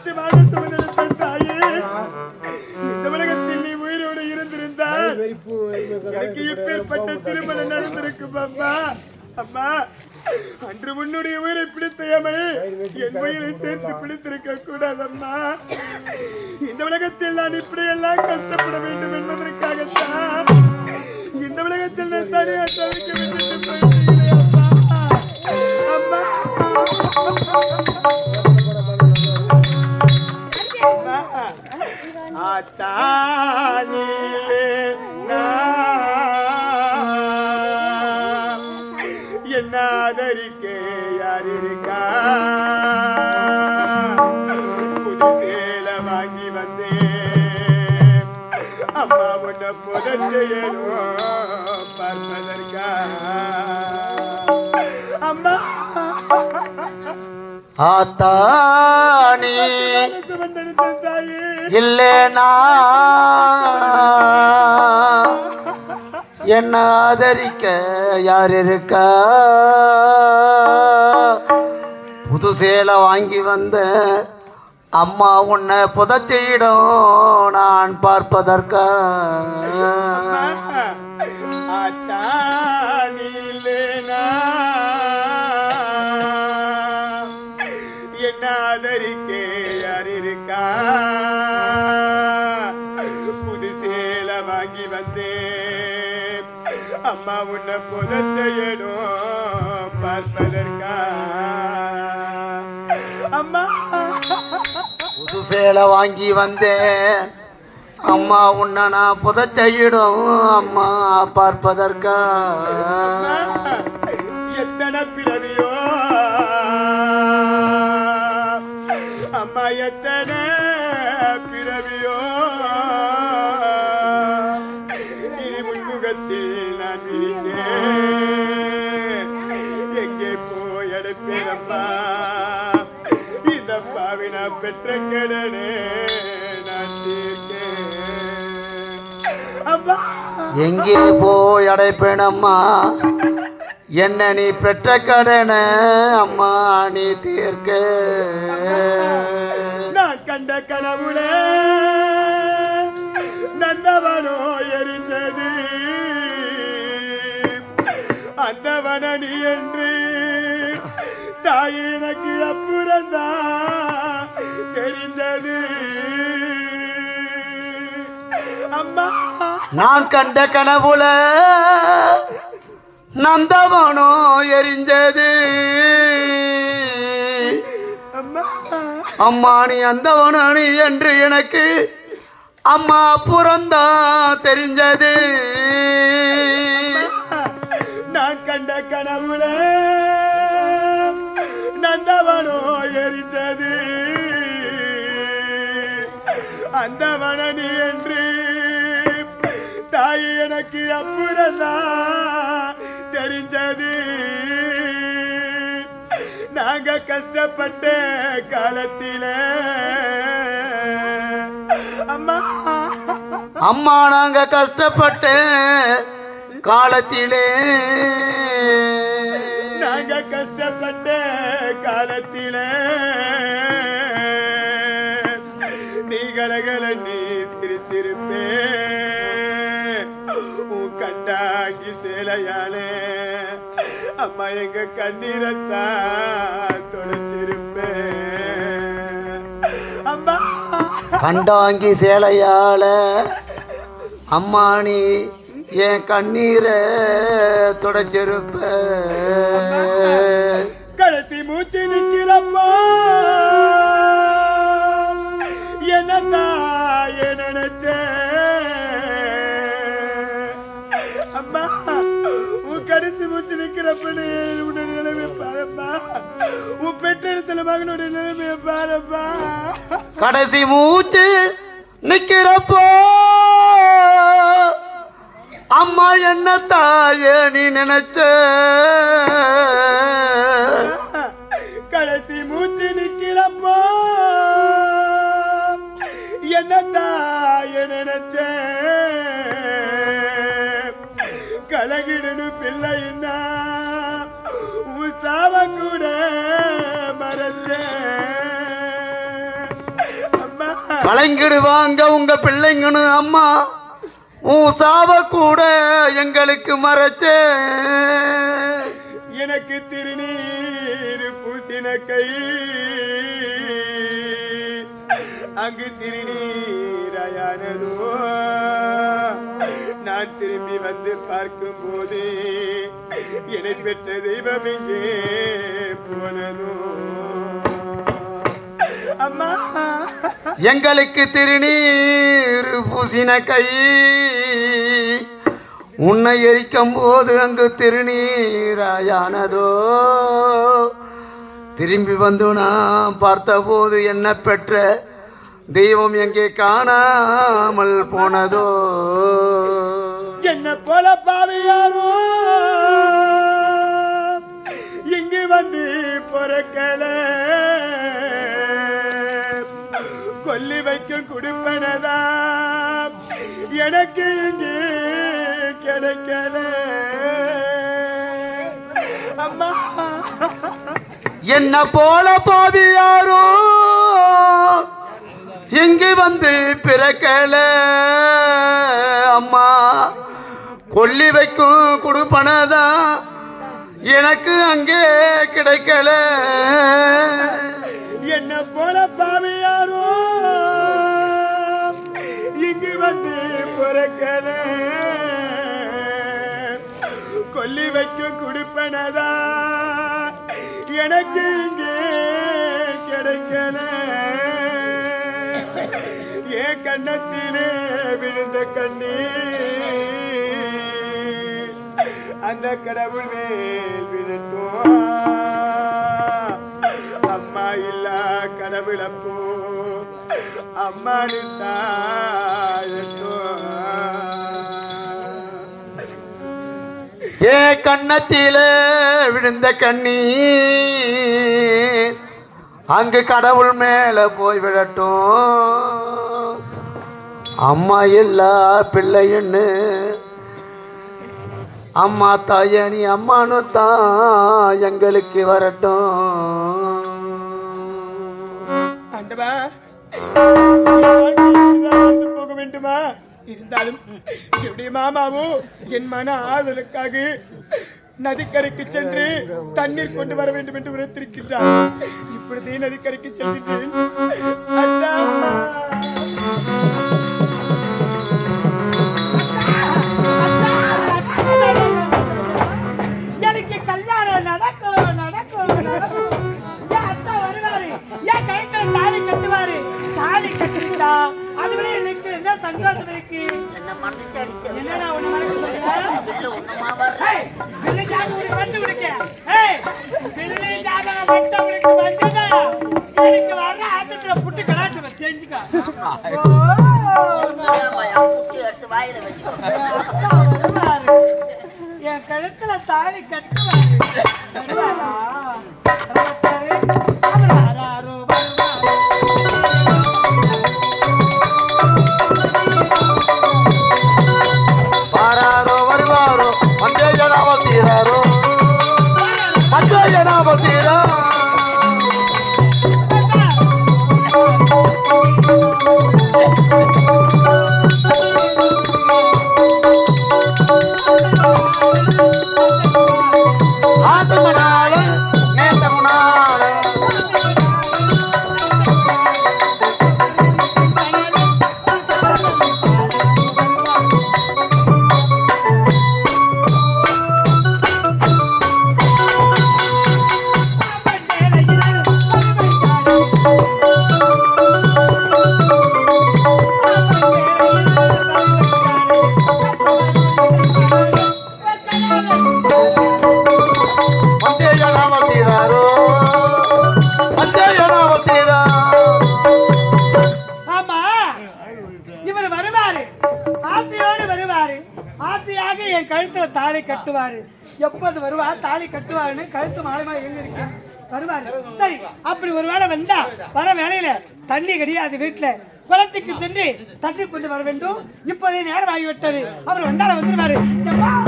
பெற்று வாழ சுமந்தெடுத்த தாயே, இந்த உலகத்தில் நீ உயிரோடு இருந்திருந்தால் எனக்கு இப்பேற்பட்ட திருமணம் நடந்திருக்கும் அம்மா. அம்மா, அன்று உன்னுடைய உயிரை பிடித்தையமல் என் உயிரை சேர்த்து பிடித்திருக்க கூடாதம்மா. இந்த உலகத்தில் நான் இப்படியெல்லாம் கஷ்டப்பட வேண்டும் என்பதற்காகத்தான் இந்த உலகத்தில் நான் தனியாக தவிக்க வேண்டும் போயிட்டீங்களே அம்மா. அம்மா, ஆத்தானி என்ன ஆதரிக்க யார் இருக்கா? புது சேலை வாங்கி வந்தேன் அம்மா, உன்னை புதச் செய்யணும் பார்ப்பதற்கா அம்மா. ஆத்தானி இல்லேனா என்ன ஆதரிக்க யார் இருக்கா? புது சேலை வாங்கி வந்த அம்மா, உன்னை புதைச்சிடும் நான் பார்ப்பதற்கா. என்ன ஆதரிக்க யார் இருக்கா? புது சேலை வாங்கி வந்தேன் அம்மா, உன்னை புதச் செய்யணும் பார்ப்பதற்கா அம்மா. புது சேலை வாங்கி வந்தேன் அம்மா, உன்னை நான் புதைச்சிடும் அம்மா பார்ப்பதற்கா. எத்தனை பிறவியோ அம்மா, எத்தனை பிறவியோ இனி முன்முகத்தில் நான் விரித்தேன். எங்கே போய் அடைப்பேன் அம்மா? இந்த பாவினா பெற்ற கடனே நான் தீர்க்கேன் அம்மா. எங்கே போய் அடைப்பேன் அம்மா? என்ன நீ பெற்ற கடனை அம்மா நீ தீர்க்க. நான் கண்ட கனவுல நந்தவனோ எரிஞ்சது அந்த வனனி என்று தாய் எனக்கு அப்புறந்தான் தெரிஞ்சது அம்மா. நான் கண்ட கனவுல நந்தவனோ எரிஞ்சது அம்மா, நீ அந்தவனி என்று எனக்கு அம்மா புறந்தா தெரிஞ்சது. நான் கண்ட கனவுல நந்தவனோ எரிஞ்சது அந்த வனனி என்று தாய் எனக்கு அப்புறந்தான் தெரிஞ்சது. நாங்க கஷ்டப்பட்ட காலத்தில அம்மா, அம்மா நாங்க கஷ்டப்பட்ட காலத்திலே, நாங்க கஷ்டப்பட்ட காலத்தில நீ கலகல நீ சிரிச்சிருப்பே. உன் கண்டாங்கி சேலையாலே அம்மா எங்க கண்ணீரத்தான் தொலைச்சிருப்பேன் அம்மா. கண்டாங்கி சேலையால அம்மா நீ என் கண்ணீரை தொடச்சிருப்ப. கடைசி மூச்சு நிக்கிறப்போ என்னதான் நினைச்ச அம்மா, உன் கடைசி மூச்சு நிக்கிறப்ப உன்னுடைய நிலைமை பாருப்பா. உன் பெற்றெடுத்தல மகனுடைய நிலைமைய பாருப்பா. கடைசி மூச்சு நிக்கிறப்போ அம்மா என்ன தாய நீ நினைச்ச. கடைசி மூச்சு நிக்கிறப்போ என்ன தாய நினைச்ச. கலகிடனு பிள்ளைன்னா உன் சாவ கூட மறைச்ச. வழங்கிடுவாங்க உங்க பிள்ளைங்கன்னு அம்மா உன் சாவ கூட எங்களுக்கு மறைச்சே எனக்கு திருநீர் பூசின கை அங்கு திருநீராயானதோ நான் திரும்பி வந்து பார்க்கும் போது என்னை பெற்ற தெய்வம் எங்கே போனதோ அம்மா எங்களுக்கு திருநீர் பூசின கை உன்னை எரிக்கும் போது அங்கு திருநீராயானதோ திரும்பி வந்து நான் பார்த்த போது என்ன பெற்ற தெய்வம் எங்கே காணாமல் போனதோ என்ன போல பாவியாரோ இங்கு வந்து பொறக்கல கொல்லி வைக்கும் குடிப்பனதா எனக்கு இங்கே கிடைக்கல அம்மா என்ன போல பாவியாரோ இங்கு வந்து பிறக்கல அம்மா கொல்லி வைக்கும் குடுப்பனதா எனக்கு அங்கே கிடைக்கல என்ன போல பாவியாரோ இங்கு வந்து பிறக்கல கொல்லி வைக்கும் குடிப்பனதா எனக்கு இங்கே கிடைக்கல என் கண்ணத்திலே விழுந்த கண்ணீர் அந்த கடவுள் மேல் விழுந்தோம் அம்மா இல்லா கடவுள் அப்போ அம்மானு தாயத்தோ ஏ கண்ணத்திலே விழுந்த கண்ணீர் அங்கு கடவுள் மேல போய் விடட்டும் அம்மா எல்லா பிள்ளைன்னு அம்மா தாயணி அம்மானு தான் எங்களுக்கு வரட்டும் போக வேண்டுமா இருந்தாலும் என்னுடைய மாமாவும் என் மன ஆதலுக்காக நதிக்கரைக்கு சென்று தண்ணீர் கொண்டு வர வேண்டும் என்று உரைத்திருக்கின்றார் இப்பொழுதே நதிக்கரைக்கு செல்கின்றேன் எனக்கு கல்யாணம் நடக்கும் நடக்கும் நடக்கும் என் அத்தா வருவாரு என் கழுத்துல தாலி கட்டுவாரு தாலி கட்டிட்டா அது விட எனக்கு என்ன சந்தோஷம் இருக்கு என்னடா ஒண்ணு வந்து விடுக்கேன் எனக்கு வர்ற ஆட்டத்துல புட்டு கடாச்சு தெரிஞ்சுக்கா என் கழுத்துல தாலி கட்டுவாரு பாராரோ வருவாரோ மஞ்சள் ஜனாவ தீராரோ மஞ்சள் ஜனாவ தீரா என் கழுத்துல தாலி கட்டுவாரு எப்போது வருவா தாலி கட்டுவாருன்னு கழுத்து மாலைமா எழுந்திருக்கேன் வருவாரு சரி அப்படி ஒரு வேளை வந்தா வர வேலையில தண்ணி கிடையாது வீட்டுல குளத்துக்கு சென்று தண்ணி கொண்டு வர வேண்டும் இப்போதே நேரம் ஆகிவிட்டது அவர் வந்தால வந்துருவாரு